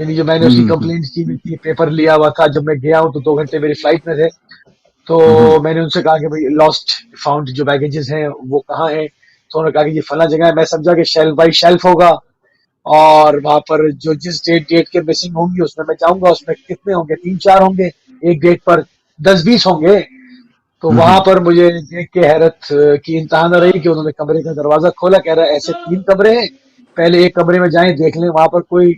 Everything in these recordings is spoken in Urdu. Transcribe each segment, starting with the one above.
یعنی جو میں نے اس کی کمپلینٹ کی ہوئی تھی، پیپر لیا ہوا تھا، جب میں گیا ہوں تو 2 گھنٹے میری فلائٹ میں تھے، تو میں نے ان سے کہا کہ بھائی لاسٹ فاؤنڈ جو بیگیجز ہیں وہ کہاں ہیں، تو انہوں نے کہا کہ یہ فلاں جگہ ہے. میں سمجھا کہ شیلف بائی شیلف ہوگا، اور وہاں پر جو جس ڈیٹ کے مسنگ ہوں گی اس میں جاؤں گا، اس میں کتنے ہوں گے، 3-4 ہوں گے، ایک ڈیٹ پر 10-20 ہوں گے. تو وہاں پر مجھے دیکھ کے حیرت کی انتہا نہ رہی کہ انہوں نے کمرے کا دروازہ کھولا، کہہ رہا ہے ایسے 3 کمرے ہیں، پہلے ایک کمرے میں جائیں دیکھ لیں، وہاں پر کوئی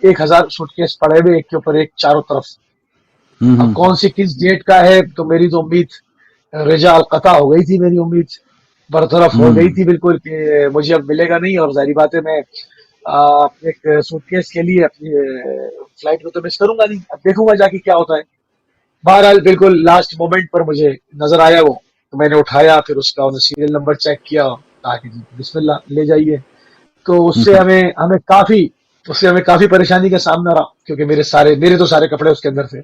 1000 سوٹ کیس پڑے ہوئے ایک کے اوپر ایک چاروں طرف. اب کون سی کس ڈیٹ کا ہے، تو میری تو امید رجا القطع ہو گئی تھی، میری امید برطرف ہو گئی تھی بالکل کہ مجھے اب ملے گا نہیں. اور ظاہری بات ہے میں ایک سوٹ کیس کے لیے اپنی فلائٹ کو تو مس کروں گا نہیں، اب دیکھوں گا جا کے کیا ہوتا ہے. بہرحال بالکل لاسٹ مومنٹ پر مجھے نظر آیا وہ، تو میں نے اٹھایا، پھر اس کا سیریل نمبر چیک کیا، کہا کہ جی بسم اللہ لے جائیے. تو اس سے ہمیں کافی پریشانی کا سامنا رہا، کیونکہ میرے تو سارے کپڑے اس کے اندر تھے،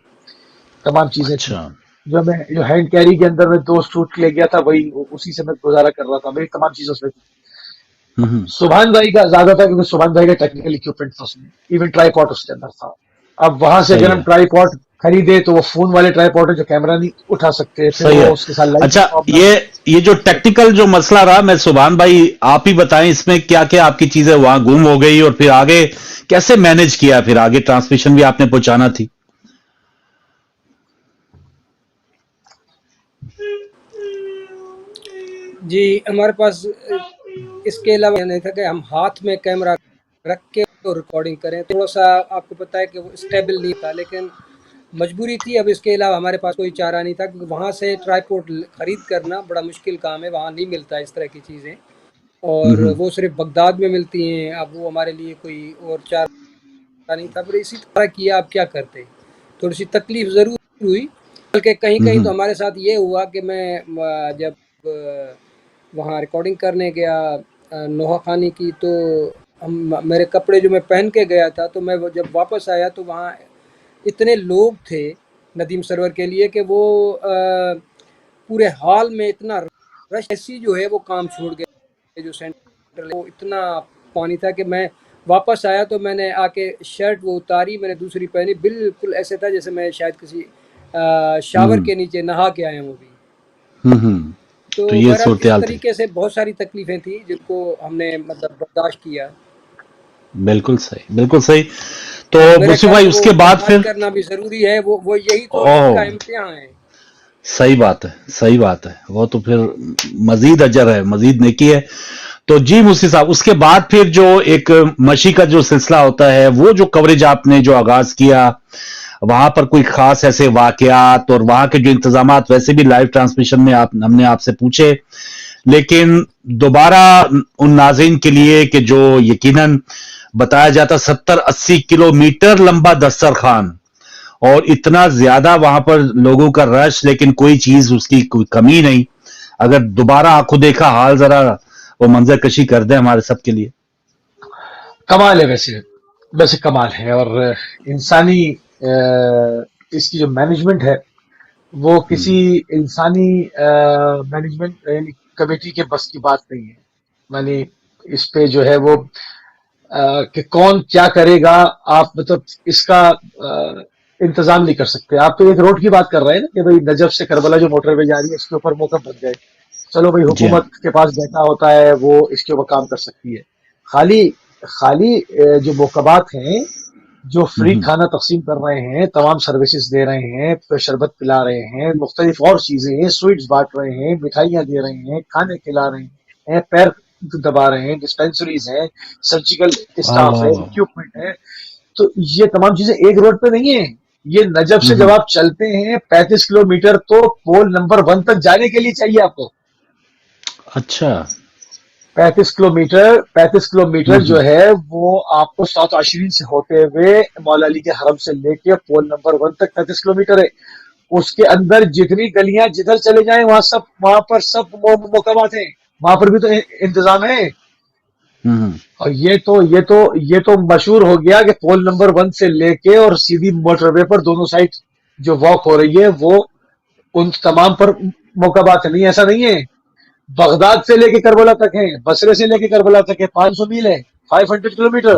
تمام چیزیں تھیں. اچھا. جو ہینڈ کیری کے اندر میں 2 سوٹ لے گیا تھا، وہی اسی سے میں گزارا کر رہا تھا، میری تمام چیزیں اس میں تھی. سبحان بھائی کا زیادہ تھا کیونکہ سبحان بھائی کا ٹیکنیکل اکوپمنٹ تھا، اس میں ایون ٹرائی پاڈ اس کے اندر تھا. اب وہاں سے اگر ہم ٹرائی پاڈ خریدے تو وہ فون والے ٹرائی پاڈ ہے جو کیمرہ نہیں اٹھا سکتے، پھر صحیح وہ ہے. اس کے ساتھ لائٹ اچھا، پرابلم. یہ جو ٹیکٹیکل جو مسئلہ رہا، میں سبحان بھائی آپ ہی بتائیں اس میں کیا کیا آپ کی چیزیں وہاں گم ہو گئی، اور پھر آگے کیسے مینج کیا، پھر آگے ٹرانسمیشن بھی آپ نے پہنچانا تھی. جی ہمارے پاس اس کے علاوہ یہ نہیں تھا کہ ہم ہاتھ میں کیمرہ رکھ کے ریکارڈنگ کریں. تھوڑا سا آپ کو پتا ہے کہ وہ اسٹیبل نہیں تھا، لیکن مجبوری تھی. اب اس کے علاوہ ہمارے پاس کوئی چارہ نہیں تھا، کیونکہ وہاں سے ٹرائی پوڈ خرید کرنا بڑا مشکل کام ہے، وہاں نہیں ملتا اس طرح کی چیزیں، اور وہ صرف بغداد میں ملتی ہیں. اب وہ ہمارے لیے کوئی اور چارہ نہیں تھا. پھر اسی طرح کیا، اب کیا کرتے، تھوڑی سی تکلیف ضرور ہوئی. بلکہ کہیں کہیں تو ہمارے ساتھ یہ ہوا کہ میں جب وہاں ریکارڈنگ کرنے گیا نوحہ خانی کی، تو میرے کپڑے جو میں پہن کے گیا تھا، تو میں جب واپس آیا تو وہاں اتنے لوگ تھے ندیم سرور کے لیے کہ وہ پورے ہال میں اتنا رش، ایسی جو ہے وہ کام چھوڑ گئے جو سینٹر، وہ اتنا پانی تھا کہ میں واپس آیا تو میں نے آ کے شرٹ وہ اتاری، میں نے دوسری پہنی، بالکل ایسے تھا جیسے میں شاید کسی شاور کے نیچے نہا کے آیا ہوں بھی. تو یہ بہرحال اس صورتحال تھی. طریقے سے بہت ساری تکلیفیں تھیں جن کو ہم نے مطلب برداشت کیا. بالکل صحیح، بالکل صحیح. تو میرے مصطفی خیال بھائی میں اس وہ کے بعد برداشت پھر کرنا بھی ضروری ہے، وہ یہی تو ان کا امتحان ہے. صحیح بات ہے، صحیح بات ہے، وہ تو پھر مزید اجر ہے، مزید نیکی ہے. تو جی مصطفی صاحب، اس کے بعد پھر جو ایک مشی کا جو سلسلہ ہوتا ہے، وہ جو کوریج آپ نے جو آغاز کیا، وہاں پر کوئی خاص ایسے واقعات اور وہاں کے جو انتظامات، ویسے بھی لائیو ٹرانسمیشن میں ہم نے آپ سے پوچھے، لیکن دوبارہ ان ناظرین کے لیے کہ جو یقیناً بتایا جاتا 70-80 کلومیٹر لمبا دسترخوان، اور اتنا زیادہ وہاں پر لوگوں کا رش، لیکن کوئی چیز اس کی کوئی کمی نہیں. اگر دوبارہ آنکھوں دیکھا حال ذرا وہ منظر کشی کر دیں ہمارے سب کے لیے. کمال ہے، ویسے کمال ہے. اور انسانی اس کی جو مینجمنٹ ہے وہ کسی انسانی مینجمنٹ یعنی کمیٹی کے بس کی بات نہیں ہے. یعنی اس پہ جو ہے وہ کہ کون کیا کرے گا، آپ مطلب اس کا انتظام نہیں کر سکتے. آپ تو ایک روڈ کی بات کر رہے ہیں نا کہ بھائی نجف سے کربلا جو موٹر وے جا رہی ہے اس کے اوپر موقف بن جائے، چلو بھائی جی ہاں. حکومت کے پاس ڈیٹا ہوتا ہے، وہ اس کے اوپر کام کر سکتی ہے. خالی جو موقبات ہیں، جو فری کھانا تقسیم کر رہے ہیں، تمام سروسز دے رہے ہیں، شربت پلا رہے ہیں، مختلف اور چیزیں ہیں، سویٹس بانٹ رہے ہیں، مٹھائیاں دے رہے ہیں، کھانے کھلا رہے ہیں، پیر دبا رہے ہیں، ڈسپینسریز ہیں، سرجیکل اسٹاف ہے، اکوپمنٹ ہے. تو یہ تمام چیزیں ایک روڈ پہ نہیں ہیں. یہ نجف سے جب آپ چلتے ہیں 35 کلومیٹر تو پول نمبر 1 تک جانے کے لیے چاہیے آپ کو. اچھا. 35 کلومیٹر جو ہے وہ آپ کو 27 سے ہوتے ہوئے مولا علی کے حرم سے لے کے پول نمبر 1 تک 35 کلومیٹر ہے. اس کے اندر جتنی گلیاں جدھر چلے جائیں وہاں پر سب مقامات ہیں، وہاں پر بھی تو انتظام ہے. اور یہ تو مشہور ہو گیا کہ پول نمبر 1 سے لے کے اور سیدھی موٹر وے پر دونوں سائڈ جو واک ہو رہی ہے وہ ان تمام پر موقعات نہیں. ایسا نہیں ہے. بغداد سے لے کے کربلا تک ہے، بصرے سے لے کے کربلا تک ہے، 500 میل ہے، 500 کلومیٹر.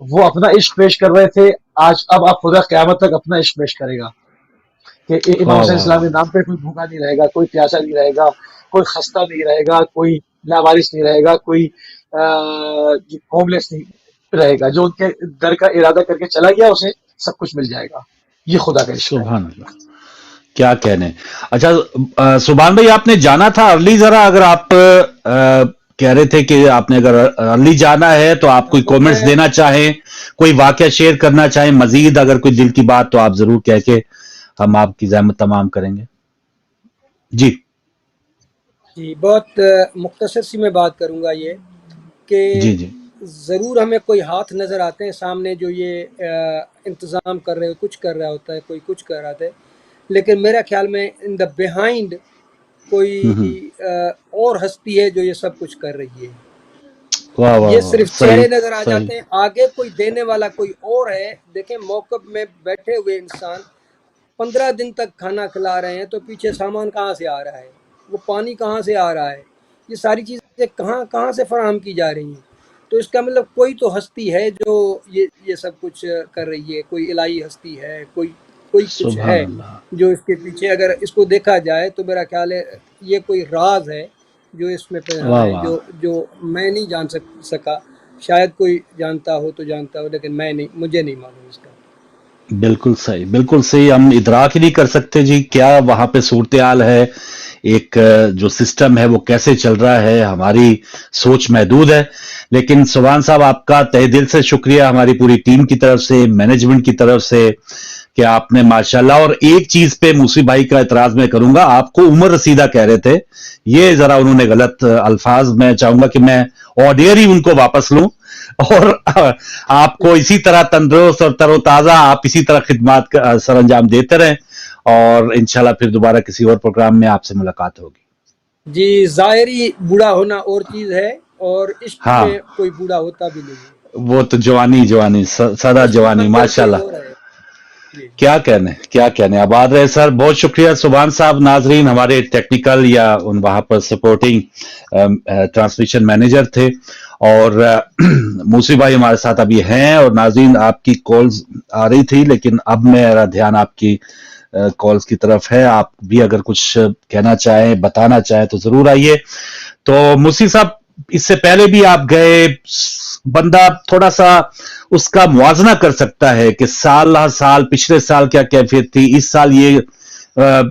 وہ اپنا عشق پیش کر رہے تھے، آج اب آپ خدا قیامت تک اپنا عشق پیش کرے گا کہ امام واہ حسین واہ السلام واہ، کے نام پہ کوئی بھوکا نہیں رہے گا، کوئی پیاسا نہیں رہے گا، کوئی خستہ نہیں رہے گا، کوئی لاوارث نہیں رہے گا، کوئی ہوم لیس نہیں رہے گا. جو ان کے در کا ارادہ کر کے چلا گیا اسے سب کچھ مل جائے گا. یہ خدا کا عشق ہے. سبحان اللہ، کیا کہنے. اچھا سبحان بھائی، آپ نے جانا تھا ارلی، ذرا اگر آپ کہہ رہے تھے کہ آپ نے اگر ارلی جانا ہے تو آپ کوئی وہ کومنٹس میں دینا چاہیں، کوئی واقعہ شیئر کرنا چاہیں مزید، اگر کوئی دل کی بات تو آپ ضرور کہہ کے ہم آپ کی زحمت تمام کریں گے. جی جی بہت مختصر سی میں بات کروں گا یہ کہ جی جی ضرور ہمیں کوئی ہاتھ نظر آتے ہیں سامنے جو یہ انتظام کر رہے کچھ کر رہا ہوتا ہے، کوئی کچھ کر رہا ہے، لیکن میرا خیال میں ان دا بیہائنڈ کوئی ہوں، اور ہستی ہے جو یہ سب کچھ کر رہی ہے. واہ واہ یہ واہ، صرف صحیح چہرے نظر آ صحیح. جاتے ہیں، آگے کوئی دینے والا کوئی اور ہے. دیکھیں موقف میں بیٹھے ہوئے انسان 15 دن تک کھانا کھلا رہے ہیں تو پیچھے سامان کہاں سے آ رہا ہے، وہ پانی کہاں سے آ رہا ہے، یہ ساری چیزیں کہاں سے فراہم کی جا رہی ہیں. تو اس کا مطلب کوئی تو ہستی ہے جو یہ سب کچھ کر رہی ہے، کوئی الہی ہستی ہے، کوئی کچھ سبحان ہے اللہ. جو اس کے پیچھے. اگر اس کو دیکھا جائے تو میرا خیال ہے یہ کوئی راز ہے جو اس میں پنہاں واہ ہے، واہ، جو میں نہیں جان سکا. شاید کوئی جانتا ہو تو جانتا ہو، لیکن مجھے نہیں معلوم اس کا. بالکل صحیح بالکل صحیح. ہم ادراک ہی نہیں کر سکتے جی کیا وہاں پہ صورتحال ہے، ایک جو سسٹم ہے وہ کیسے چل رہا ہے. ہماری سوچ محدود ہے. لیکن سبحان صاحب، آپ کا تہ دل سے شکریہ ہماری پوری ٹیم کی طرف سے، مینجمنٹ کی طرف سے، کہ آپ نے ماشاءاللہ. اور ایک چیز پہ موسی بھائی کا اعتراض میں کروں گا، آپ کو عمر رسیدہ کہہ رہے تھے، یہ ذرا انہوں نے غلط الفاظ. میں چاہوں گا کہ میں آڈیو ہی ان کو واپس لوں، اور آپ کو اسی طرح تندرست اور تر و تازہ آپ اسی طرح خدمات کا سر انجام دیتے رہیں، اور انشاءاللہ پھر دوبارہ کسی اور پروگرام میں آپ سے ملاقات ہوگی. جی ظاہری بوڑھا ہونا اور چیز ہے، اور عشق ہاں، میں کوئی بوڑھا ہوتا بھی نہیں ہے. وہ تو جوانی جوانی سدا اصلی جوانی منزل کوئی ماشاءاللہ. اور ہے. جی کیا کہنے. آباد رہے سر، بہت شکریہ سبحان صاحب. ناظرین، ہمارے ٹیکنیکل یا ان وہاں پر سپورٹنگ ٹرانسمیشن مینیجر تھے، اور موسی بھائی ہمارے ساتھ ابھی ہیں. اور ناظرین، آپ کی کالز آ رہی تھی لیکن اب میرا دھیان آپ کی کالز کی طرف ہے. آپ بھی اگر کچھ کہنا چاہیں، بتانا چاہیں تو ضرور آئیے. تو موسی صاحب، اس سے پہلے بھی آپ گئے، بندہ تھوڑا سا اس کا موازنہ کر سکتا ہے کہ سال ہر سال، پچھلے سال کیا کیفیت تھی، اس سال یہ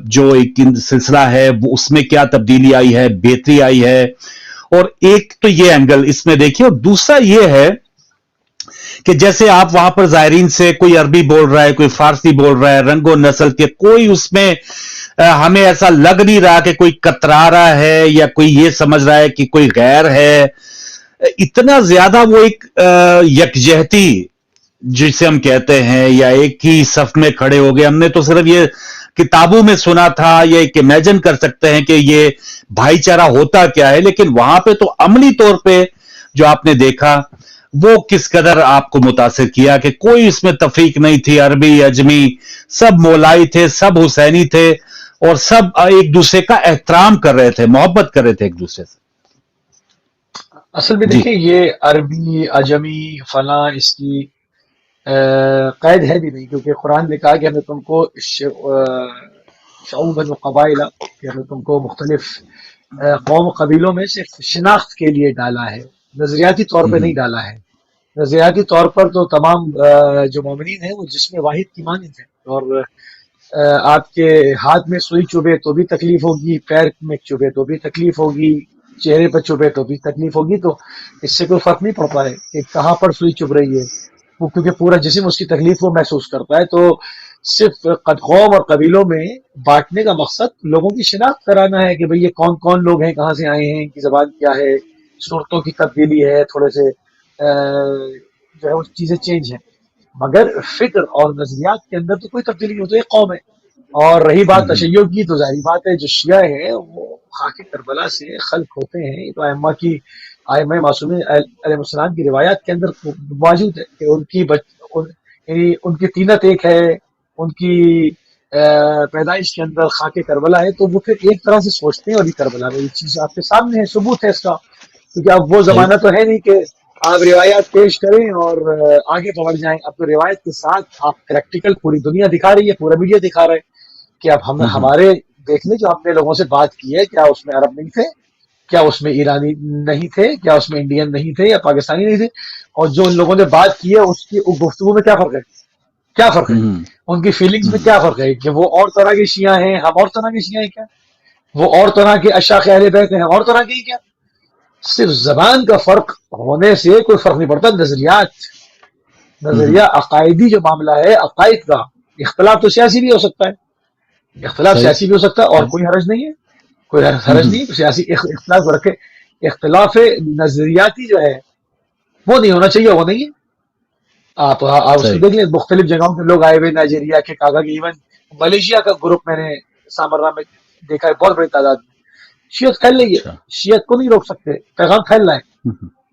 جو ایک سلسلہ ہے اس میں کیا تبدیلی آئی ہے، بہتری آئی ہے. اور ایک تو یہ اینگل اس میں دیکھیے، اور دوسرا یہ ہے کہ جیسے آپ وہاں پر زائرین سے کوئی عربی بول رہا ہے، کوئی فارسی بول رہا ہے، رنگ و نسل کے کوئی اس میں ہمیں ایسا لگ نہیں رہا کہ کوئی کترا رہا ہے یا کوئی یہ سمجھ رہا ہے کہ کوئی غیر ہے. اتنا زیادہ وہ ایک یکجہتی جسے ہم کہتے ہیں، یا ایک ہی صف میں کھڑے ہو گئے. ہم نے تو صرف یہ کتابوں میں سنا تھا، یا ایک امیجن کر سکتے ہیں کہ یہ بھائی چارہ ہوتا کیا ہے، لیکن وہاں پہ تو عملی طور پہ جو آپ نے دیکھا وہ کس قدر آپ کو متاثر کیا کہ کوئی اس میں تفریق نہیں تھی. عربی، اجمی، سب مولائی تھے، سب حسینی تھے، اور سب ایک دوسرے کا احترام کر رہے تھے، محبت کر رہے تھے ایک دوسرے سے. اصل میں جی دیکھیں، یہ عربی اجمی فلاں اس کی قید ہے بھی نہیں، کیونکہ قرآن نے کہا کہ ہمیں تم کو شعوباً و قبائل، کہ ہمیں تم کو مختلف قوم و قبیلوں میں صرف شناخت کے لیے ڈالا ہے، نظریاتی طور پہ نہیں ڈالا ہے. نظریاتی طور پر تو تمام جو مومنین ہیں وہ جسم واحد کی مانند ہیں، اور آپ کے ہاتھ میں سوئی چبھے تو بھی تکلیف ہوگی، پیر میں چبھے تو بھی تکلیف ہوگی، چہرے پر چبھے تو بھی تکلیف ہوگی. تو اس سے کوئی فرق نہیں پڑتا ہے کہ کہاں پر سوئی چبھ رہی ہے، وہ کیونکہ پورا جسم اس کی تکلیف وہ محسوس کرتا ہے. تو صرف قوم اور قبیلوں میں بانٹنے کا مقصد لوگوں کی شناخت کرانا ہے کہ بھئی یہ کون کون لوگ ہیں، کہاں سے آئے ہیں، ان کی زبان کیا ہے، صورتوں کی تبدیلی ہے، تھوڑے سے جو ہے وہ چیزیں چینج ہیں. مگر فکر اور نظریات کے اندر تو کوئی تبدیلی نہیں ہوتی، ایک قوم ہے. اور رہی بات تشیع کی، تو ظاہری بات ہے جو شیعہ ہیں وہ خاک کربلا سے خلق ہوتے ہیں. یہ تو ائمہ معصومین علیہ السلام کی روایات کے اندر موجود ہے کہ ان کی طینت ایک ہے، ان کی پیدائش کے اندر خاک کربلا ہے. تو وہ پھر ایک طرح سے سوچتے ہیں، اور یہ کربلا میں یہ چیز آپ کے سامنے ہے، ثبوت ہے اس کا. کیونکہ اب وہ صحیح. زمانہ تو ہے نہیں کہ آپ روایات پیش کریں اور آگے پڑھ جائیں. اب تو روایت کے ساتھ آپ پریکٹیکل پوری دنیا دکھا رہی ہے, پورا میڈیا دکھا رہا ہے کہ اب ہم ہمارے دیکھ لیں جو ہم نے لوگوں سے بات کی ہے, کیا اس میں عرب نہیں تھے, کیا اس میں ایرانی نہیں تھے, کیا اس میں انڈین نہیں تھے یا پاکستانی نہیں تھے, اور جو ان لوگوں نے بات کی ہے اس کی گفتگو میں کیا فرق ہے, کیا فرق ہے, ان کی فیلنگز میں کیا فرق ہے, کہ وہ اور طرح کے شیعہ ہیں, ہم اور طرح کے شیعہ ہیں کیا, وہ اور طرح کے اشاق اہل بیت ہیں, ہم اور طرح کے ہی کیا. صرف زبان کا فرق ہونے سے کوئی فرق نہیں پڑتا. نظریہ عقائدی جو معاملہ ہے, عقائد کا اختلاف تو سیاسی بھی ہو سکتا ہے, اختلاف سیاسی بھی ہو سکتا ہے, اور کوئی حرج نہیں ہے, کوئی حرج نہیں, سیاسی اختلاف رکھے. اختلاف نظریاتی جو ہے وہ نہیں ہونا چاہیے, وہ نہیں ہے. آپ اس کو دیکھ لیں, مختلف جگہوں کے لوگ آئے ہوئے, نائجیریا کے, کاغا کے, ایون ملیشیا کا گروپ میں نے سامرا میں دیکھا ہے, بہت بڑی تعداد میں. شیعت پھیل رہی ہے, شیعت کو نہیں روک سکتے, پیغام پھیل رہا ہے,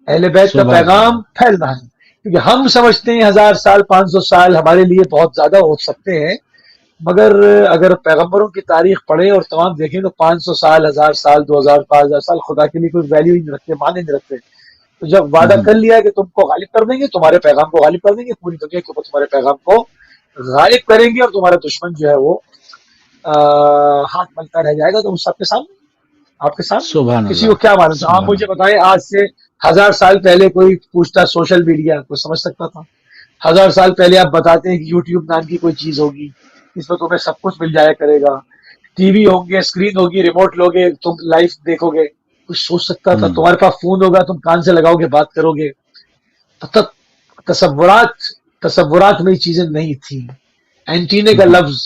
اہل بیت کا پیغام پھیل رہا ہے. کیونکہ ہم سمجھتے ہیں 1000 سال 500 سال ہمارے لیے بہت زیادہ ہو سکتے ہیں, مگر اگر پیغمبروں کی تاریخ پڑھیں اور تمام دیکھیں تو 500 سال 1000 سال 2000 5000 سال خدا کے لیے کوئی ویلیو ہی نہیں رکھتے, معنی نہیں رکھتے. تو جب وعدہ کر لیا ہے کہ تم کو غالب کر دیں گے, تمہارے پیغام کو غالب کر دیں گے, پوری دنیا کے اوپر تمہارے پیغام کو غالب کریں گے, اور تمہارا دشمن جو ہے وہ ہاتھ ملتا رہ جائے گا. تو سب کے سامنے, آپ کے سامنے, کسی کو کیا معلوم تھا. آپ مجھے بتائیں, آج سے 1000 سال پہلے کوئی پوچھتا سوشل میڈیا, کوئی سمجھ سکتا تھا؟ 1000 سال پہلے آپ بتاتے ہیں کہ یوٹیوب نام کی کوئی چیز ہوگی, اس میں تمہیں سب کچھ مل جایا کرے گا, ٹی وی ہوں گے, اسکرین ہوگی, ریموٹ لوگے, تم لائف دیکھو گے. کچھ سوچ سکتا تھا؟ تمہارے پاس فون ہوگا, تم کان سے لگاؤ گے, بات کرو گے. تصورات میں یہ چیزیں نہیں تھیں. اینٹینے کا لفظ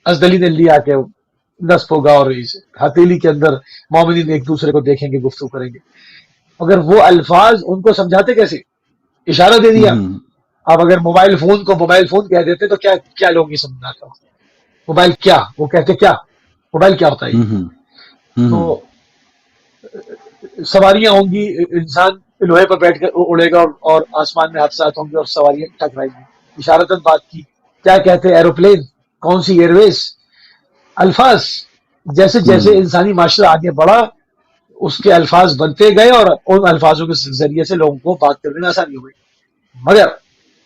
ازدلی نے لیا کہ نصب ہوگا, اور ہتھیلی کے اندر مومنین ایک دوسرے کو دیکھیں گے, گفتگو کریں گے. مگر وہ الفاظ ان کو سمجھاتے کیسے؟ اشارہ دے دیا. اب اگر موبائل فون کو موبائل فون کہہ دیتے تو کیا لوگ نہیں سمجھاتا موبائل کیا, وہ کہتے کیا موبائل کیا ہوتا ہے. تو سواریاں ہوں گی, انسان لوہے پر بیٹھ کر اڑے گا, اور آسمان میں حادثات ہوں گے اور سواریاں ٹکرائیں گی. اشارتاً بات کی. کیا کہتے ہیں؟ ایروپلین, کون سی ایئر ویز. الفاظ جیسے جیسے انسانی معاشرہ آگے بڑھا, اس کے الفاظ بنتے گئے, اور ان الفاظوں کے ذریعے سے لوگوں کو بات کرنے میں آسانی ہو گئی. مگر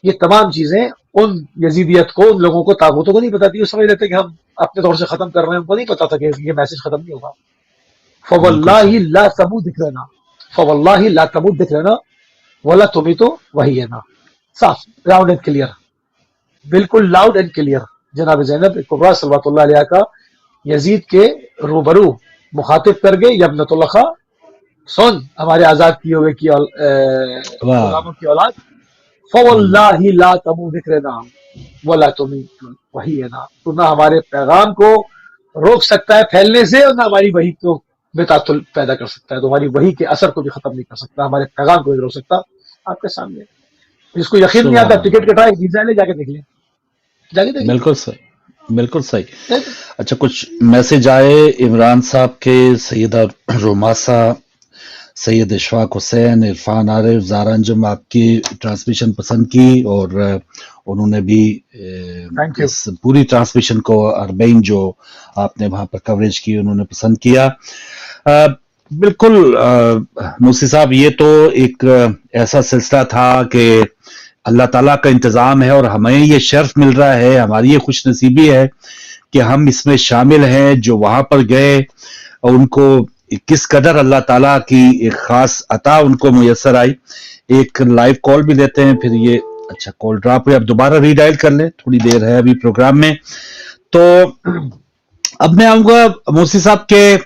یہ تمام چیزیں ان یزیدیت کو, ان لوگوں کو, طاغوتوں کو نہیں بتاتی. وہ سمجھ لیتے کہ ہم اپنے طور سے ختم کر رہے ہیں, ان کو نہیں پتا تھا کہ یہ میسج ختم نہیں ہوگا. فواللہ لا تموت دکھ رہنا, فواللہ لا تموت دکھ رہنا, ولا تمہیں تو وہی ہے نا. صاف, لاؤڈ اینڈ کلیئر, بالکل لاؤڈ اینڈ کلیئر. جناب زینب کبریٰ صلوات اللہ علیہ کا یزید کے روبرو مخاطب کر گئے, یا ابنۃ اللہ خان, سن ہمارے آزاد کیے ہوئے کی غلاموں کی اولاد, فواللہ لا تموت دکھ رہنا ولا تمہیں وہی ہے نا. تو نہ ہمارے پیغام کو روک سکتا ہے پھیلنے سے, اور نہ ہماری وحی کو بے تعطل پیدا کر سکتا ہے. تو ہماری وحی کے اثر کو بھی ختم نہیں کر سکتا, ہمارے پیغام کو بھی روک سکتا. آپ کے سامنے جس کو یقین نہیں آتا, ٹکٹ کٹائے, ویزا لے, جا کے دیکھ لیں, جا کے دیکھ لیں. بالکل صحیح, بالکل صحیح. اچھا, کچھ میسج آئے عمران صاحب کے, سیدہ روماسا, سید اشفاق حسین, عرفان عارف, زارا انجم, آپ کی ٹرانسمیشن پسند کی, اور انہوں نے بھی اس پوری ٹرانسمیشن کو, اربعین جو آپ نے وہاں پر کوریج کی, انہوں نے پسند کیا. بالکل موسی صاحب, یہ تو ایک ایسا سلسلہ تھا کہ اللہ تعالیٰ کا انتظام ہے, اور ہمیں یہ شرف مل رہا ہے, ہماری یہ خوش نصیبی ہے کہ ہم اس میں شامل ہیں. جو وہاں پر گئے, ان کو کس قدر اللہ تعالیٰ کی ایک خاص عطا ان کو میسر آئی. ایک لائیو کال بھی لیتے ہیں, پھر یہ اچھا کال ڈراپ ہوئی, اب دوبارہ ری ڈائل کر لیں, تھوڑی دیر ہے ابھی پروگرام میں. تو اب میں آؤں گا موسی صاحب کے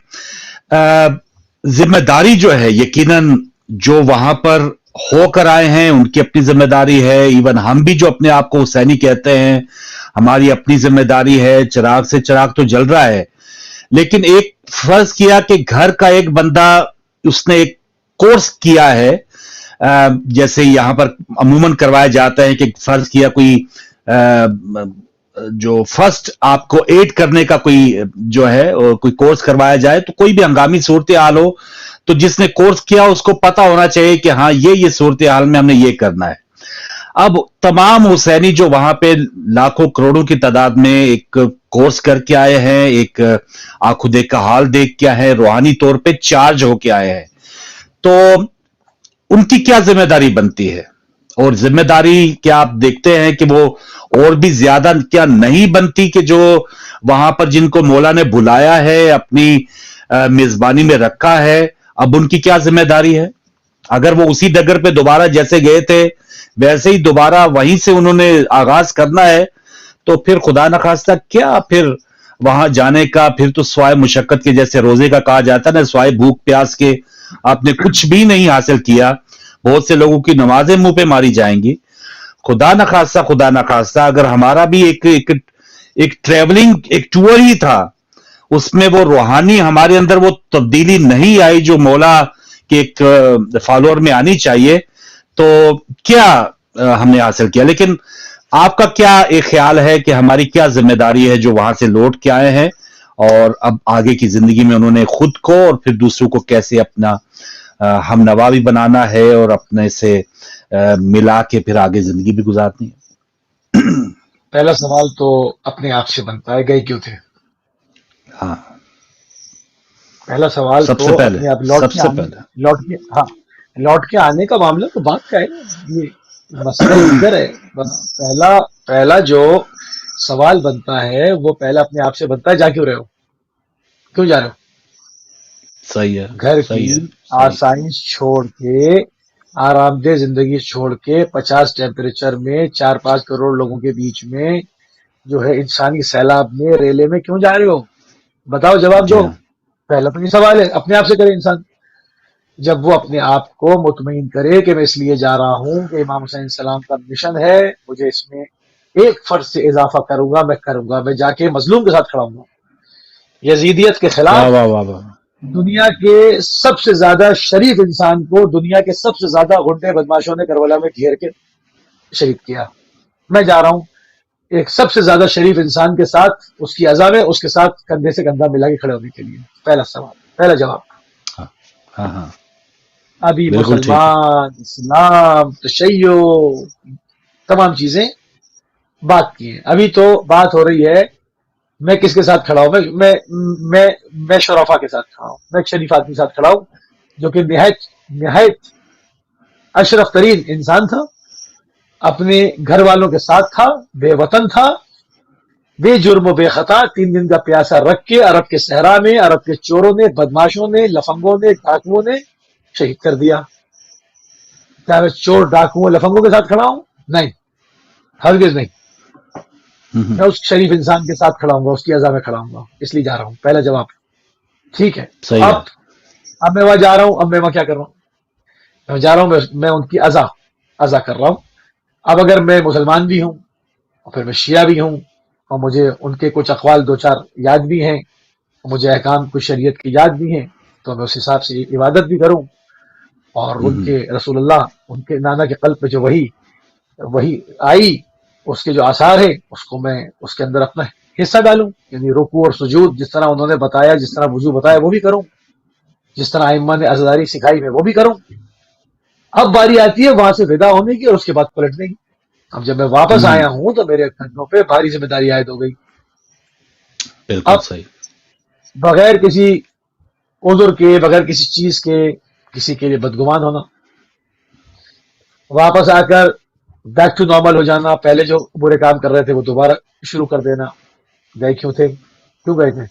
ذمہ داری جو ہے, یقیناً جو وہاں پر ہو کر آئے ہیں ان کی اپنی ذمہ داری ہے. ایون ہم بھی جو اپنے آپ کو حسینی کہتے ہیں, ہماری اپنی ذمہ داری ہے. چراغ سے چراغ تو جل رہا ہے, لیکن ایک فرض کیا کہ گھر کا ایک بندہ, اس نے ایک کورس کیا ہے, جیسے یہاں پر عموماً کروایا جاتا ہے کہ فرض کیا کوئی جو فرسٹ آپ کو ایڈ کرنے کا کوئی جو ہے کوئی کورس کروایا جائے, تو کوئی بھی ہنگامی صورتحال ہو تو جس نے کورس کیا اس کو پتا ہونا چاہیے کہ ہاں یہ صورتحال میں ہم نے یہ کرنا ہے. اب تمام حسینی جو وہاں پہ لاکھوں کروڑوں کی تعداد میں ایک کورس کر کے آئے ہیں, ایک آنکھوں دیکھ کا حال دیکھ کے آئے ہیں, روحانی طور پہ چارج ہو کے آئے ہیں, تو ان کی کیا ذمہ داری بنتی ہے؟ اور ذمہ داری کیا آپ دیکھتے ہیں کہ وہ اور بھی زیادہ کیا نہیں بنتی کہ جو وہاں پر جن کو مولا نے بلایا ہے اپنی میزبانی میں رکھا ہے، اب ان کی کیا ذمہ داری ہے؟ اگر وہ اسی ڈگر پہ دوبارہ جیسے گئے تھے ویسے ہی دوبارہ وہیں سے انہوں نے آغاز کرنا ہے، تو پھر خدا نخواستہ کیا پھر وہاں جانے کا، پھر تو سوائے مشقت کے، جیسے روزے کا کہا جاتا ہے نا، سوائے بھوک پیاس کے آپ نے کچھ بھی نہیں حاصل کیا. بہت سے لوگوں کی نمازیں منہ پہ ماری جائیں گی. خدا نخواستہ اگر ہمارا بھی ایک ٹریولنگ ایک ٹور ہی تھا، اس میں وہ روحانی ہمارے اندر وہ تبدیلی نہیں آئی جو مولا کے ایک فالوور میں آنی چاہیے، تو کیا ہم نے حاصل کیا؟ لیکن آپ کا کیا ایک خیال ہے کہ ہماری کیا ذمہ داری ہے جو وہاں سے لوٹ کے آئے ہیں، اور اب آگے کی زندگی میں انہوں نے خود کو اور پھر دوسروں کو کیسے اپنا ہم نوا بھی بنانا ہے اور اپنے سے ملا کے پھر آگے زندگی بھی گزارنی ہے؟ پہلا سوال تو اپنے آپ سے بنتا ہے، گئے کیوں تھے؟ ہاں، پہلا سوال سب تو سے پہلے اپنے آپ لوٹ کے آنے کا معاملہ تو بات کا ہے نا، یہ مسئلہ ادھر ہے. پہلا جو سوال بنتا ہے وہ پہلا اپنے آپ سے بنتا ہے، جا کیوں رہے ہو؟ کیوں جا رہے ہو؟ صحیح ہے، گھر صحیح کی ہے، صحیح. آسائش چھوڑ کے، آرام دہ زندگی چھوڑ کے، 50 ٹیمپریچر میں 4-5 کروڑ لوگوں کے بیچ میں جو ہے انسانی سیلاب میں ریلے میں کیوں جا رہے ہو؟ بتاؤ، جواب جی دو. ہاں، پہلا تو یہ سوال ہے، اپنے آپ سے کرے انسان. جب وہ اپنے آپ کو مطمئن کرے کہ میں اس لیے جا رہا ہوں کہ امام حسین السلام کا مشن ہے، مجھے اس میں ایک فرض سے اضافہ کروں گا، میں جا کے مظلوم کے ساتھ کھڑا ہوں گا، یزیدیت کے واہ خلاف. واہ واہ واہ. دنیا کے سب سے زیادہ شریف انسان کو دنیا کے سب سے زیادہ غنڈے بدماشوں نے کربلا میں گھیر کے شہید کیا. میں جا رہا ہوں ایک سب سے زیادہ شریف انسان کے ساتھ، اس کی عزا میں اس کے ساتھ کندھے سے کندھا ملا کے کھڑے ہونے کے لیے. پہلا سوال، پہلا جواب. ہاں ہاں ہاں، ابھی بالکل ٹھیک ہے. مسلمان، اسلام، تشیع، تمام چیزیں بات کی ہیں. ابھی تو بات ہو رہی ہے میں کس کے ساتھ کھڑا ہوں. میں شرفا کے ساتھ کھڑا ہوں، میں ایک شریف آدمی کے ساتھ کھڑا ہوں جو کہ نہایت اشرف ترین انسان تھا، اپنے گھر والوں کے ساتھ تھا، بے وطن تھا، بے جرم و بے خطا. 3 دن کا پیاسا رکھ کے عرب کے صحرا میں عرب کے چوروں نے، بدماشوں نے، لفنگوں نے، ڈاکوؤں نے شہید کر دیا. کیا میں چور، ڈاکوؤں، لفنگوں کے ساتھ کھڑا ہوں؟ نہیں، ہرگز نہیں. میں اس شریف انسان کے ساتھ کھڑا ہوں گا، اس کی عزا میں کھڑا ہوں گا، اس لیے جا رہا ہوں. پہلا جواب. ٹھیک ہے. تو صحیح ہے. اب میں وہاں جا رہا ہوں. اب میں وہاں کیا کر رہا ہوں؟ میں جا رہا ہوں، میں ان کی عزا کر رہا ہوں. اب اگر میں مسلمان بھی ہوں اور پھر میں شیعہ بھی ہوں اور مجھے ان کے کچھ اقوال 2-4 یاد بھی ہیں، مجھے احکام کچھ شریعت کی یاد بھی ہیں، تو میں اس حساب سے عبادت بھی کروں. اور ان کے رسول اللہ، ان کے نانا کے قلب پہ جو وہی آئی، اس کے جو آثار ہیں، اس کو میں اس کے اندر اپنا حصہ ڈالوں. یعنی رکوع اور سجود جس طرح انہوں نے بتایا، جس طرح وضو بتایا، وہ بھی کروں. جس طرح ائمہ نے عزاداری سکھائی، میں وہ بھی کروں. اب باری آتی ہے وہاں سے ودا ہونے کی اور اس کے بعد پلٹنے کی. اب جب میں واپس آیا ہوں تو میرے کندھوں پہ بھاری ذمہ داری عائد ہو گئی. بالکل اب صحیح. بغیر کسی عذر کے، بغیر کسی چیز کے، کسی کے لیے بدگمان ہونا، واپس آ کر بیک ٹو نارمل ہو جانا، پہلے جو برے کام کر رہے تھے وہ دوبارہ شروع کر دینا. گئے کیوں تھے؟ کیوں گئے تھے؟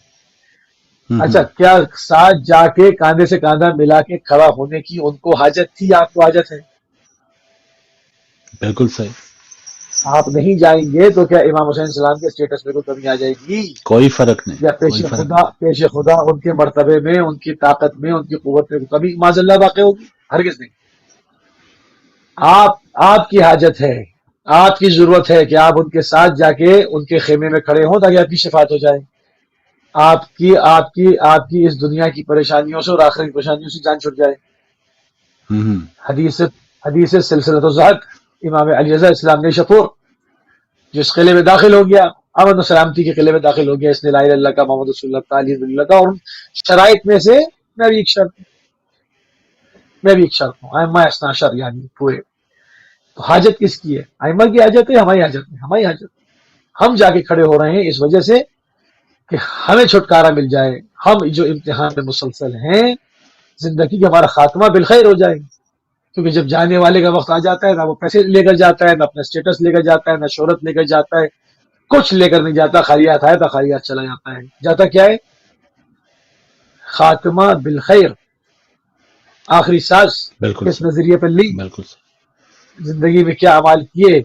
اچھا، کیا ساتھ جا کے کاندھے سے کاندھا ملا کے کھڑا ہونے کی ان کو حاجت تھی؟ آپ کو حاجت ہے؟ بالکل صحیح. آپ نہیں جائیں گے تو کیا امام حسین السلام کے سٹیٹس میں کوئی کمی آ جائے گی؟ کوئی فرق نہیں، یا کوئی فرق نہیں. پیش خدا ان کے مرتبے میں، ان کی طاقت میں، ان کی قوت میں کبھی معاذ اللہ واقع ہوگی؟ ہرگز نہیں. آپ کی حاجت ہے، آپ کی ضرورت ہے کہ آپ ان کے ساتھ جا کے ان کے خیمے میں کھڑے ہوں تاکہ آپ کی شفاعت ہو جائے. آپ کی اس دنیا کی پریشانیوں سے اور آخرت کی پریشانیوں سے جان چھٹ جائے. حدیث سلسلۃ الزہد، امام علی رضا اسلام نے شپور جو اس قلعے میں داخل ہو گیا، امن و سلامتی کے قلعے میں داخل ہو گیا، اس نے لا الہ الا اللہ کا، محمد رسول اللہ کا، علی رضی اللہ کا. اور شرائط میں سے میں بھی ایک شرط ہوں، ائمہ اثنا عشر یعنی پورے. تو حاجت کس کی ہے؟ ائمہ کی حاجت ہے؟ ہماری حاجت ہے. ہماری حاجت. ہم جا کے کھڑے ہو رہے ہیں اس وجہ سے کہ ہمیں چھٹکارا مل جائے. ہم جو امتحان میں مسلسل ہیں، زندگی کا ہمارا خاتمہ بالخیر ہو جائے. کیونکہ جب جانے والے کا وقت آ جاتا ہے، نہ وہ پیسے لے کر جاتا ہے، نہ اپنا اسٹیٹس لے کر جاتا ہے، نہ شہرت لے کر جاتا ہے، کچھ لے کر نہیں جاتا، خالی ہاتھ آیا تھا خالی ہاتھ چلا جاتا ہے. جاتا کیا ہے؟ خاتمہ بالخیر، آخری سانس بالکل کس صحیح، نظریے پر لی، بالکل صحیح. زندگی میں کیا اعمال کیے.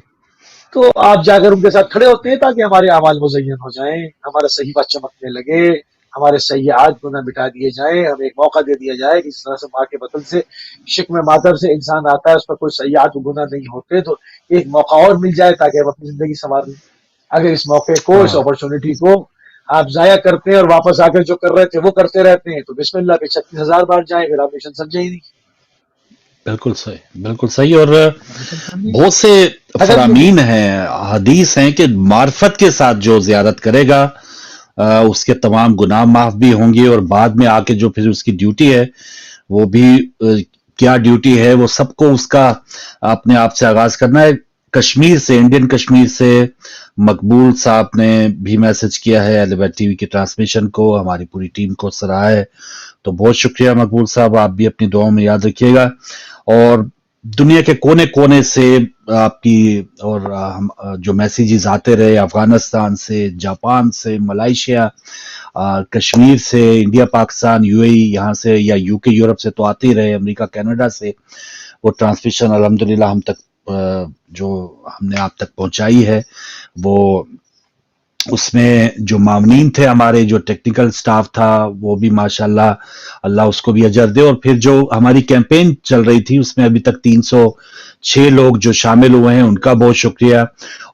تو آپ جا کر ان کے ساتھ کھڑے ہوتے ہیں تاکہ ہمارے اعمال مزین ہو جائیں، ہمارا صحیفہ چمکنے لگے، ہمارے سیئات گناہ مٹا دیے جائیں، ہمیں ایک موقع دے دیا جائے کہ جس طرح سے ماں کے بطن سے شکم مادر سے انسان آتا ہے، اس پر کوئی سیئات و گناہ نہیں ہوتے، تو ایک موقع اور مل جائے تاکہ ہم اپنی زندگی سنوار لیں. اگر اس موقع کو، اس ہاں اپرچونٹی کو آپ ضائع کرتے ہیں اور واپس آ کر جو کر رہے تھے وہ کرتے رہتے ہیں، تو بسم اللہ پہ 36,000 بار جائیں، پھر آپ مشن سمجھے ہی نہیں. بالکل صحیح، بالکل صحیح. اور مشن سمجھے. بہت سے اگر یہ فرامین ہیں، حدیث ہیں کہ معرفت کے ساتھ جو زیارت کرے گا اس کے تمام گناہ معاف بھی ہوں گے، اور بعد میں آ کے جو پھر اس کی ڈیوٹی ہے وہ بھی کیا ڈیوٹی ہے وہ سب کو اس کا اپنے آپ سے آغاز کرنا ہے. کشمیر سے، انڈین کشمیر سے مقبول صاحب نے بھی میسج کیا ہے اہل بیت ٹی وی کی ٹرانسمیشن کو، ہماری پوری ٹیم کو سراہا ہے. تو بہت شکریہ مقبول صاحب، آپ بھی اپنی دعاؤں میں یاد رکھیے گا. اور دنیا کے کونے کونے سے آپ کی اور جو میسیجز آتے رہے، افغانستان سے، جاپان سے، ملائیشیا، کشمیر سے، انڈیا، پاکستان، یو اے ای یہاں سے، یا یو کے یورپ سے تو آتے ہی رہے، امریکہ، کینیڈا سے وہ ٹرانسمیشن الحمدللہ ہم تک جو ہم نے آپ تک پہنچائی ہے، وہ اس میں جو معاونین تھے ہمارے، جو ٹیکنیکل سٹاف تھا، وہ بھی ماشاءاللہ اللہ اس کو بھی اجر دے. اور پھر جو ہماری کیمپین چل رہی تھی اس میں ابھی تک 306 لوگ جو شامل ہوئے ہیں، ان کا بہت شکریہ.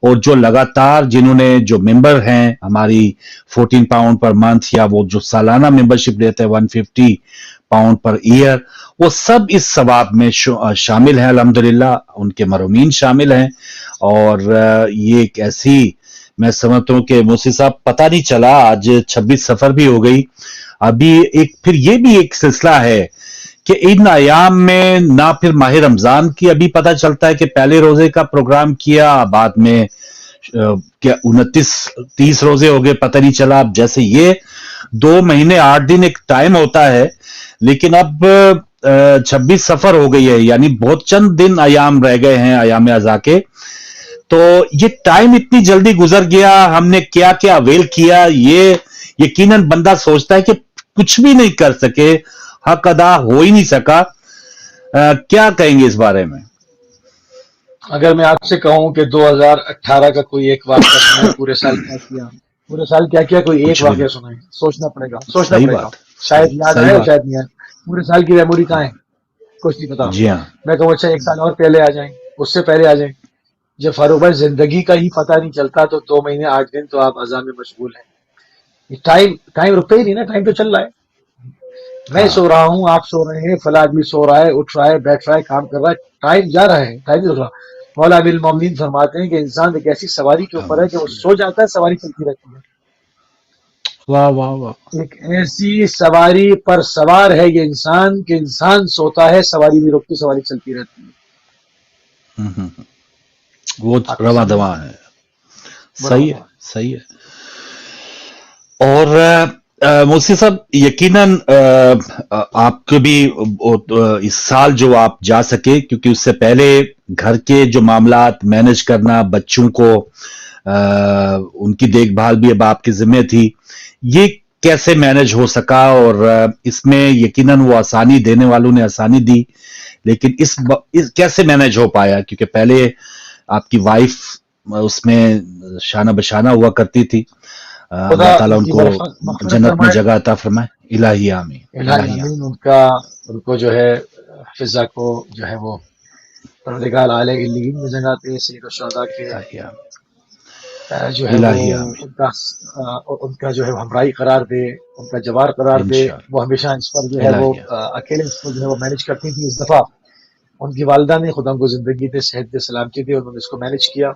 اور جو لگاتار جنہوں نے جو ممبر ہیں ہماری 14 پاؤنڈ پر منتھ، یا وہ جو سالانہ ممبرشپ لیتے ہیں 150 پاؤنڈ پر ایئر، وہ سب اس ثواب میں شامل ہیں الحمدللہ، ان کے مرحومین شامل ہیں. اور یہ ایک ایسی، میں سمجھتا ہوں کہ موسی صاحب پتہ نہیں چلا، آج 26 سفر بھی ہو گئی. ابھی ایک پھر یہ بھی ایک سلسلہ ہے کہ ان ایام میں نہ پھر ماہ رمضان کی ابھی پتہ چلتا ہے کہ پہلے روزے کا پروگرام کیا، بعد میں کیا 29-30 روزے ہو گئے، پتہ نہیں چلا. اب جیسے یہ 2 مہینے 8 دن ایک ٹائم ہوتا ہے، لیکن اب 26 سفر ہو گئی ہے، یعنی بہت چند دن ایام رہ گئے ہیں ایام ازا کے. تو یہ ٹائم اتنی جلدی گزر گیا، ہم نے کیا کیا اویل کیا، یہ یقیناً بندہ سوچتا ہے کہ کچھ بھی نہیں کر سکے، حق ادا ہو ہی نہیں سکا. کیا کہیں گے اس بارے میں؟ اگر میں آپ سے کہوں کہ 2018 کا کوئی ایک واقعہ سنائے، پورے سال کیا کیا، پورے سال کیا کیا، کوئی ایک کچھ بھی واقعہ نہیں. سنائے، سوچنا پڑے گا، سوچنا صحیح پڑے گا. بات، شاید یاد صحیح آئے اور بات. شاید نہیں آئے. پورے سال کی میموری کہاں ہے، کچھ نہیں پتا. جی ہاں، میں کہوں اچھا 1 سال اور پہلے آ جائیں، اس سے پہلے آ جائیں. جب فاروق بھائی زندگی کا ہی پتہ نہیں چلتا تو 2 مہینے 8 دن تو آپ عذاب میں مشغول ہیں. یہ ٹائم رکتا ہی نہیں نا، ٹائم تو چل رہا ہے. میں ہاں سو رہا ہوں، آپ سو رہے ہیں، فلاں آدمی سو رہا ہے، اٹھ رہا ہے، بیٹھ رہا ہے، کام کر رہا ہے، ٹائم جا رہا ہے، ٹائم نہیں رک رہا. مولا ابی المومنین فرماتے ہیں کہ انسان ایک ایسی سواری کے اوپر ہے کہ وہ سو جاتا ہے، سواری چلتی رہتی ہے. واہ واہ واہ. ایک ایسی سواری پر سوار ہے یہ انسان کہ انسان سوتا ہے، سواری نہیں رکتی، سواری چلتی رہتی ہے. وہ آپ رواں سمجھیں دواں ہے. بڑا صحیح ہے، بڑا صحیح ہے. اور موسی صاحب یقیناً آپ کو بھی اس سال جو آپ جا سکے، کیونکہ اس سے پہلے گھر کے جو معاملات مینج کرنا، بچوں کو ان کی دیکھ بھال بھی اب آپ کی ذمہ تھی، یہ کیسے مینج ہو سکا؟ اور اس میں یقیناً وہ آسانی دینے والوں نے آسانی دی، لیکن اس کیسے مینج ہو پایا؟ کیونکہ پہلے آپ کی وائف اس میں شانہ بشانہ ہوا کرتی تھی. خدا اللہ تعالیٰ ان ان کی کو مغفرت جنت میں فرمائے. جگہ عطا فرمائے. الہی آمین، الہی الہی آمین. ان کو جو ہے حفظہ کو جو ہے وہ پروردگار اعلی علیین میں جگہ دے، سید الشہداء کے الہی آمین، جو ہے وہ الہی آمین. ان کا جو ہے ہمراہی قرار دے، ان کا جوار قرار دے. انشاءاللہ، وہ ہمیشہ اس پر جو ہے وہ الہی آمین. اکیلے اس کو جو ہے وہ مینج کرتی تھی. اس دفعہ ان کی والدہ نے، خدا ان کو زندگی دے، صحت دے، سلامتی دے، انہوں نے اس کو مینج کیا.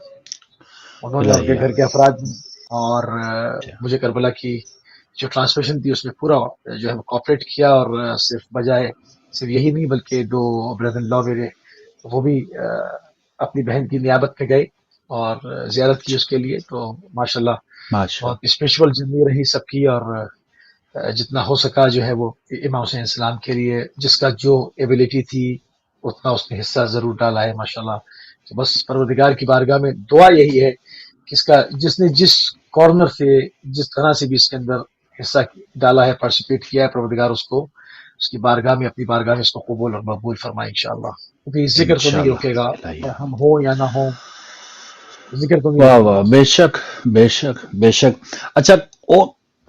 انہوں نے، ان کے الہی گھر کے آمین. افراد نے، اور مجھے کربلا کی جو ٹرانسمیشن تھی اس میں پورا جو ہے وہ کوآپریٹ کیا. اور صرف بجائے صرف یہی نہیں بلکہ 2 بردر ان لا میرے، وہ بھی اپنی بہن کی نیابت پہ گئے اور زیارت کی اس کے لیے. تو ماشاءاللہ ماشاء بہت اسپریچول زندگی رہی سب کی. اور جتنا ہو سکا جو ہے وہ امام حسین السلام کے لیے جس کا جو ایبیلٹی تھی اتنا اس نے حصہ ضرور ڈالا ہے ماشاءاللہ. تو بس پروردگار کی بارگاہ میں دعا یہی ہے کہ اس کا جس نے جس کارنر سے جس طرح سے بھی اس کے اندر حصہ ڈالا ہے، پارٹیسپیٹ کیا ہے، پروردگار اس کو اس کی بارگاہ میں، اپنی بارگاہ میں اس کو قبول اور مقبول فرمائے انشاءاللہ. کیونکہ ذکر تو نہیں رکے گا، انشاءاللہ. ہم ہوں یا نہ ہوں، ذکر تو نہیں واہ رکے گا. واہ، بے شک بے شک بے شک. اچھا،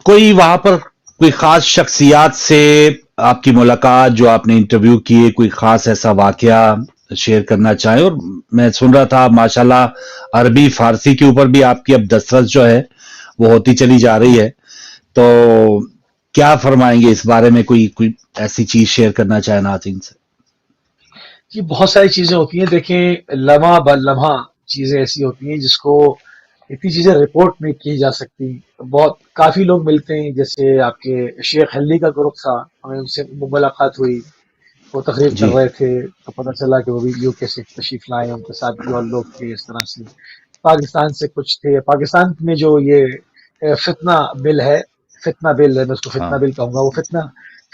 کوئی وہاں پر کوئی خاص شخصیات سے آپ کی ملاقات جو آپ نے انٹرویو کیے، کوئی خاص ایسا واقعہ شیئر کرنا چاہیں؟ اور میں سن رہا تھا ماشاءاللہ عربی فارسی کے اوپر بھی آپ کی اب دسترس جو ہے وہ ہوتی چلی جا رہی ہے، تو کیا فرمائیں گے اس بارے میں؟ کوئی ایسی چیز شیئر کرنا چاہیں ناظرین سے؟ یہ بہت ساری چیزیں ہوتی ہیں. دیکھیں، لمحہ بہ لمحہ چیزیں ایسی ہوتی ہیں جس کو اتنی چیزیں رپورٹ نہیں کی جا سکتی. بہت کافی لوگ ملتے ہیں، جیسے آپ کے شیخ حلی کا گروپ تھا، ہمیں ان سے ملاقات ہوئی، وہ تقریر کر جی رہے تھے تو پتہ چلا کہ وہ بھی یو کے سے تشریف لائے، ان کے ساتھ بھی اور لوگ تھے اس طرح سے. پاکستان سے کچھ تھے. پاکستان میں جو یہ فتنہ بل ہے، فتنہ بل ہے، میں اس کو فتنہ ہاں. بل کہوں گا، وہ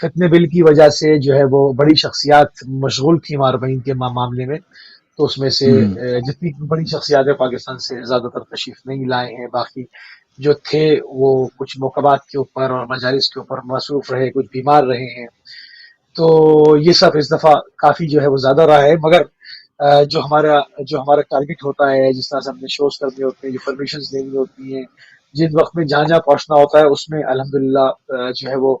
فتنے بل کی وجہ سے جو ہے وہ بڑی شخصیات مشغول تھی ماربئین کے معاملے میں. تو اس میں سے جتنی بڑی شخصیات ہیں پاکستان سے زیادہ تر تشریف نہیں لائے ہیں. باقی جو تھے وہ کچھ موقعات کے اوپر اور مجالس کے اوپر مصروف رہے، کچھ بیمار رہے ہیں. تو یہ سب اس دفعہ کافی جو ہے وہ زیادہ رہا ہے. مگر جو ہمارا ٹارگٹ ہوتا ہے، جس طرح سے ہم نے شوز کرنے ہوتے ہیں، جو پرمیشنز دینی ہوتی ہیں، جن وقت میں جہاں پہنچنا ہوتا ہے، اس میں الحمدللہ جو ہے وہ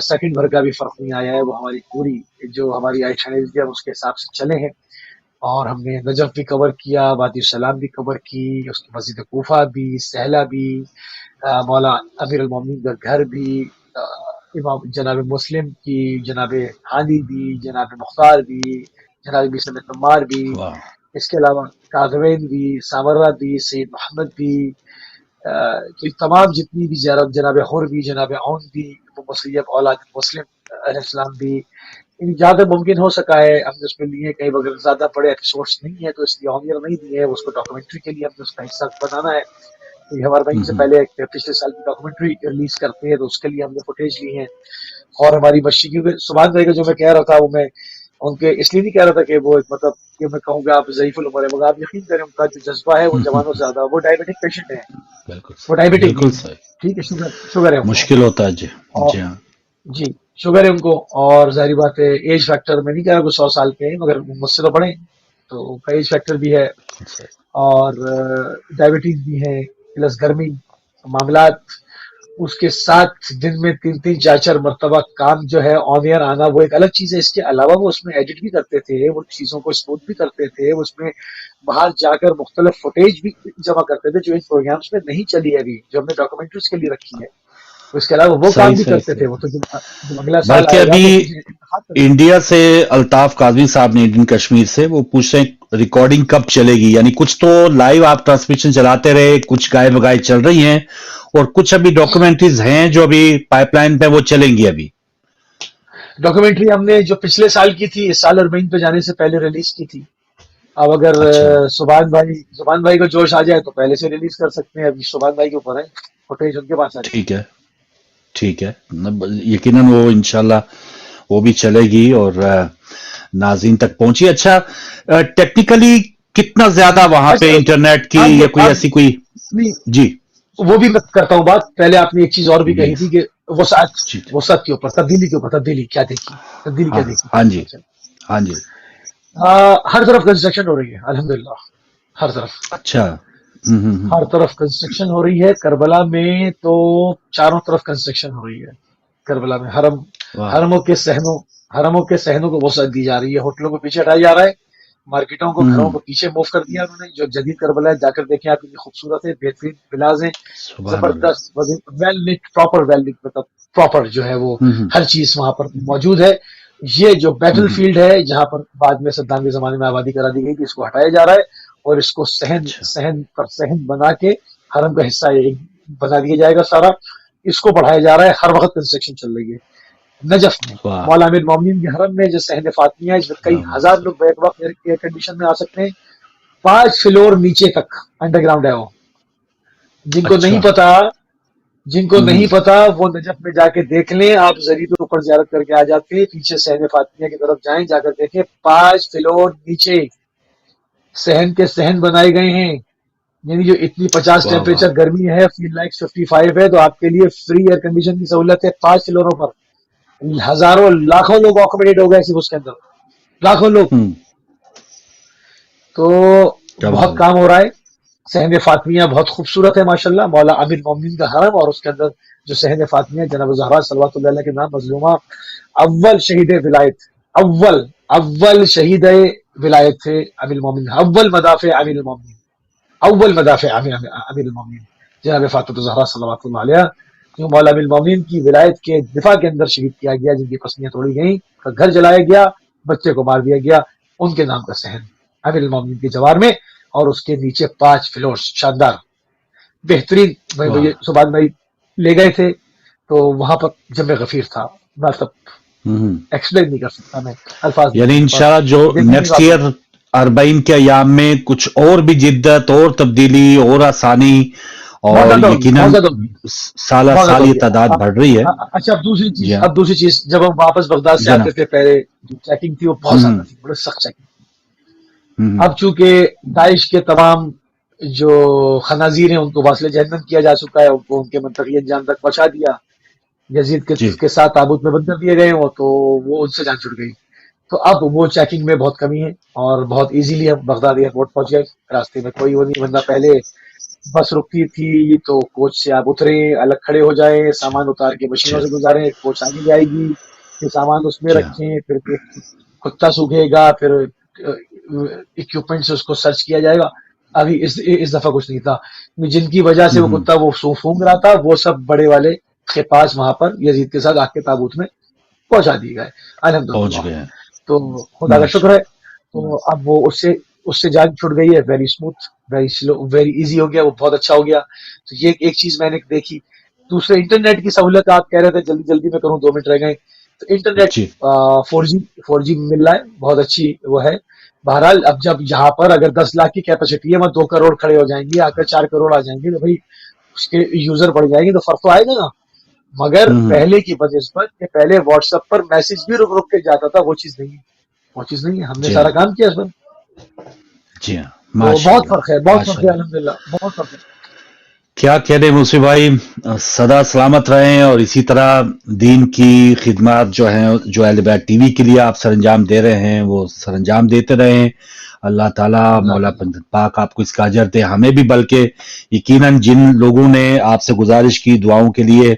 سیکنڈ بھر کا بھی فرق نہیں آیا ہے. وہ ہماری پوری جو ہماری آئٹنری ہے اس کے حساب سے چلے ہیں. اور ہم نے نجف بھی کور کیا، وادی السلام بھی کور کی، اس کی مسجد کوفہ بھی، سہلا بھی، مولا امیر المومنین کا گھر بھی، امام جناب مسلم کی جناب ہادی بھی، جناب مختار بھی، جناب بیسم تمار بھی، واہ. اس کے علاوہ کاغوین بھی، سامرہ بھی، سید محمد بھی، تو تمام جتنی بھی جناب حر بھی، جناب عون بھی، مسیب اولاد مسلم علیہ السلام بھی، جہاں تک ممکن ہو سکا ہے ہم نے اس میں لیے. کئی وقت زیادہ بڑے ایپیسوڈس نہیں ہے تو اس لیے آنیر نہیں دیے ہیں، اس کو ڈاکومنٹری کے لیے ہم نے اس کا حصہ بنانا ہے. ہمارے بہن سے پہلے پچھلے سال کی ڈاکومنٹری ریلیز کرتے ہیں تو اس کے لیے ہم نے فوٹیج لی ہے. اور ہماری مسجد، کیونکہ سبحان بھائی کا جو میں کہہ رہا تھا وہ میں ان کے اس لیے نہیں کہہ رہا تھا کہ وہ ایک مطلب کہ میں کہوں گا آپ ضعیف العمر ہے، مگر آپ یقین کریں ان کا جو جذبہ ہے وہ جوانوں سے زیادہ. وہ ڈائبیٹک پیشنٹ ہے، بالکل وہ صحیح، ڈائبیٹک بالکل بھی ہے، صحیح. ٹھیک ہے، شوگر ہے ان کو. مشکل ہوتا ہے. جی اور جی ہاں. جی شوگر ہے ان کو، اور ظاہری بات ہے ایج فیکٹر میں نہیں کہہ رہا کوئی 100 سال کے ہیں، مگر مجھ سے تو بڑے ہیں تو ان کا ایج فیکٹر بھی ہے. صحیح. اور ڈائبٹیز بھی ہے، پلس گرمی معاملات. اس کے ساتھ دن میں 3 4 مرتبہ کام جو ہے آن ایئر آنا وہ ایک الگ چیز ہے. اس کے علاوہ وہ اس میں ایڈٹ بھی کرتے تھے، وہ چیزوں کو اسموتھ بھی کرتے تھے، اس میں باہر جا کر مختلف فوٹیج بھی جمع کرتے تھے جو ان پروگرامز میں نہیں چلی ہے ابھی، جو ہم نے ڈاکومنٹریز کے لیے رکھی ہے. اس کے علاوہ وہ صحیح کام بھی صحیح کرتے صحیح. تھے. وہ تو جب اگلا سال بلکہ آئے گا ابھی تو مجھے انتخاب کرنا. انڈیا سے الطاف کاظمی صاحب نے انڈین کشمیر سے وہ پوچھ رہے ہیں ریکارڈنگ کب چلے گی؟ یعنی کچھ تو لائیو آپ ٹرانسمیشن چلاتے رہے، کچھ گائے بگائے چل رہی ہیں، اور کچھ ابھی ڈاکومنٹریز ہیں جو ابھی پائپ لائن پہ وہ چلیں گی ابھی. ڈاکومنٹری ہم نے جو پچھلے سال کی تھی اس سال اربعین پہ جانے سے پہلے ریلیز کی تھی. اب اگر اچھا سبحان بھائی کو جوش آ جائے تو پہلے سے ریلیز کر سکتے ہیں. ابھی سبحان بھائی کے اوپر ہے، فوٹیج ان کے پاس آ ٹھیک ہے، ٹھیک ہے. یقیناً وہ انشاءاللہ وہ بھی چلے گی اور ناظرین تک پہنچی. اچھا، ٹیکنیکلی کتنا زیادہ وہاں پہ اچھا. انٹرنیٹ کی آپ یا کوئی آپ ایسی کوئی؟ نہیں، جی وہ بھی میں کرتا ہوں بات. پہلے آپ نے ایک چیز اور بھی کہی یس تھی کہ جی. وسعت کے اوپر، تبدیلی کے اوپر. تبدیلی کیا دیکھی؟ تبدیلی کیا ہاں دیکھی؟ ہاں جی ہاں جی. ہر طرف کنسٹرکشن ہو رہی ہے الحمدللہ. ہر طرف اچھا. ہر طرف کنسٹرکشن ہو رہی ہے. کربلا میں تو چاروں طرف کنسٹرکشن ہو رہی ہے. کربلا میں واہ. حرموں کے صحنوں کو وسعت دی جا رہی ہے. ہوٹلوں کو پیچھے ہٹایا جا رہا ہے، مارکیٹوں کو، گھروں کو پیچھے موو کر دیا انہوں نے. جو جدید کربلا ہے جا کر دیکھیں آپ، کتنی خوبصورت ہے، بہترین پلاز ہیں، سبحان اللہ. زبردست، ویل نٹ، پراپر ویل نٹ، مطلب پراپر جو ہے وہ ہر چیز وہاں پر موجود ہے. یہ جو بیٹل فیلڈ ہے جہاں پر بعد میں صدام کے زمانے میں آبادی کرا دی گئی تھی، اس کو ہٹایا جا رہا ہے اور اس کو صحن پر صحن بنا کے حرم کا حصہ بنا دیا جائے گا سارا. اس کو بڑھایا جا رہا ہے. ہر وقت کنسٹرکشن چل رہی ہے. نجف میں واہ. مولا امیر مومنین کے حرم میں جو صحن فاطمیہ ہے، اس میں کئی ہزار لوگ بیک وقت ایئر کنڈیشن میں آ سکتے ہیں. 5 فلور نیچے تک انڈر گراؤنڈ ہے وہ. جن کو اچھا. نہیں پتا جن کو نہیں پتا وہ نجف میں جا کے دیکھ لیں، آپ زری کے اوپر زیارت کر کے آ جاتے ہیں، پیچھے صحن فاطمیہ کی طرف جائیں، جا کر دیکھیں 5 فلور نیچے صحن کے صحن بنائے گئے ہیں، یعنی جو اتنی 50 واہ ٹیمپریچر واہ گرمی ہے، فیل لائک 55 ہے، تو آپ کے لیے فری ایئر کنڈیشن کی سہولت ہے 5 فلوروں پر، ہزاروں لاکھوں لوگ اکوموڈیٹ ہو گئے صرف اس کے اندر، لاکھوں لوگ. ہوں، تو بہت کمال. کام ہو رہا ہے. صحن فاطمیہ بہت خوبصورت ہے ماشاءاللہ، مولا امیر المومنین کا حرم، اور اس کے اندر جو صحن فاطمیہ جناب زہرا صلوات اللہ علیہ کے نام مظلومہ، اول شہید ولایت، اول شہید ولایت تھے امیر المومنین، اول مدافع امیر المومنین، اول مدافع امیر المومنین جناب فاطمہ الزہرا صلوات اللہ علیہ، جو مولا امیر المومنین کی ولایت کے دفاع کے اندر شہید کیا گیا، جن کی پسلیاں توڑی گئیں، گھر جلایا گیا، بچے کو مار دیا گیا، ان کے نام کا صحن امیر المومنین کے جوار میں، اور اس کے نیچے 5 فلور شاندار بہترین. واہ. صبح میں لے گئے تھے تو وہاں پر جمع غفیر تھا، مطلب ہوں. ایکسپلین نہیں کر سکتا میں، الفاظ یعنی نہیں انشاءاللہ جو دیکھنے کی نیکسٹ بات ہے. ایئر 40 کے ایام میں کچھ اور بھی جدت اور تبدیلی اور آسانی بہت اور زیادہ ہوگی، یقیناً بہت زیادہ ہوگی، سالہ بہت زیادہ سال یہ ہوگی. تعداد بڑھ رہی ہے. اچھا، جی ہاں. اب دوسری چیز، جب ہم واپس بغداد سے آتے جناب. تھے، پہلے جو چیکنگ تھی وہ بہت ہوں. زیادہ تھی، بڑے سخت چیکنگ. ہوں. اب چونکہ داعش کے تمام جو خنازیر ہیں ان کو واصل جہنم کیا جا چکا ہے، ان کو ان کے منطقی انجام تک پہنچا دیا، یزید جی. کے ساتھ تابوت میں بند کر دیے گئے وہ، تو وہ ان سے جان چھوٹ گئی. تو اب وہ چیکنگ میں بہت کمی ہے، اور بہت ایزیلی ہم بغداد ایئرپورٹ پہنچ گئے، راستے میں کوئی وہ نہیں، ورنہ پہلے بس رکتی تھی تو کوچ سے آپ اترے، الگ کھڑے ہو جائیں، اچھا. سامان اتار کے مشینوں اچھا. سے گزاریں، کوچ آگے جائے گی، پھر سامان اس میں جی ہاں. رکھیں، پھر کتا سوکھے گا، پھر اکوپمنٹ سے اس کو سرچ کیا جائے گا. ابھی اس دفعہ کچھ نہیں تھا، جن کی وجہ سے وہ ہوں. کتا وہ سونگ رہا تھا، وہ سب بڑے والے کے پاس وہاں پر یزید کے ساتھ آگ کے تابوت میں پہنچا دیے گئے پہنچ الحمدللہ. گئے. تو خدا کا شکر ماشاء. ہے. تو اب وہ اس سے جان چھوٹ گئی ہے، very smooth, very slow, very easy ہو گیا، وہ بہت اچھا ہو گیا. تو یہ ایک چیز میں نے دیکھی. دوسرے انٹرنیٹ کی سہولت آپ کہہ رہے تھے، جلدی جلدی میں کروں، 2 منٹ رہ گئے. تو انٹرنیٹ جی. 4G مل رہا ہے، بہت اچھی وہ ہے. بہرحال اب جب یہاں پر اگر 10 لاکھ کی کیپیسٹی ہے، وہاں 2 کروڑ کھڑے ہو جائیں گے، آ کر 4 کروڑ آ جائیں گے، تو بھائی اس کے یوزر بڑھ جائیں گے تو فرق تو آئے گا نا. مگر ہوں. پہلے کی وجہ پر کہ پہلے واٹس ایپ پر میسج بھی رک رک کے جاتا تھا، وہ چیز نہیں ہے، وہ چیز نہیں ہے، ہم نے جی سارا ہاں. کام کیا اس پر. جی ہاں. تو ماشاء بہت اللہ. فرق ہے، بہت ماشاء فرق ہے، اللہ. الحمدللہ بہت فرق ہے. کیا کہنے موسی بھائی، سدا سلامت رہیں اور اسی طرح دین کی خدمات جو ہیں، جو اہل بیت ٹی وی کے لیے آپ سر انجام دے رہے ہیں، وہ سر انجام دیتے رہیں. اللہ تعالیٰ مولا پاک آپ کو اس کا اجر دے، ہمیں بھی، بلکہ یقیناً جن لوگوں نے آپ سے گزارش کی دعاؤں کے لیے،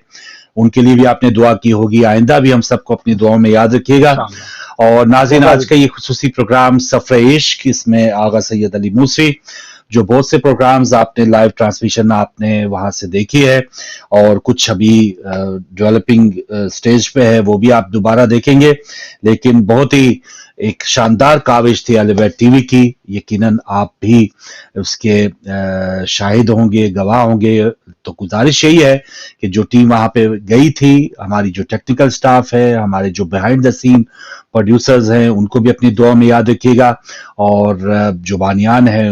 ان کے لیے بھی آپ نے دعا کی ہوگی، آئندہ بھی ہم سب کو اپنی دعاؤں میں یاد رکھیے گا. انشاءاللہ. اور ناظرین، ہوگا بھی. آج کا یہ خصوصی پروگرام سفر عشق، اس میں آغا سید علی موسی، جو بہت سے پروگرامز آپ نے لائیو ٹرانسمیشن آپ نے وہاں سے دیکھی ہے، اور کچھ ابھی ڈیولپنگ سٹیج پہ ہے، وہ بھی آپ دوبارہ دیکھیں گے. لیکن بہت ہی ایک شاندار کاوش تھی اہل بیت ٹی وی کی، یقیناً آپ بھی اس کے شاہد ہوں گے، گواہ ہوں گے. تو گزارش یہی ہے کہ جو ٹیم وہاں پہ گئی تھی، ہماری جو ٹیکنیکل سٹاف ہے، ہمارے جو بیہائنڈ دا سین پروڈیوسرز ہیں، ان کو بھی اپنی دعا میں یاد رکھیے گا، اور جو بانیان ہیں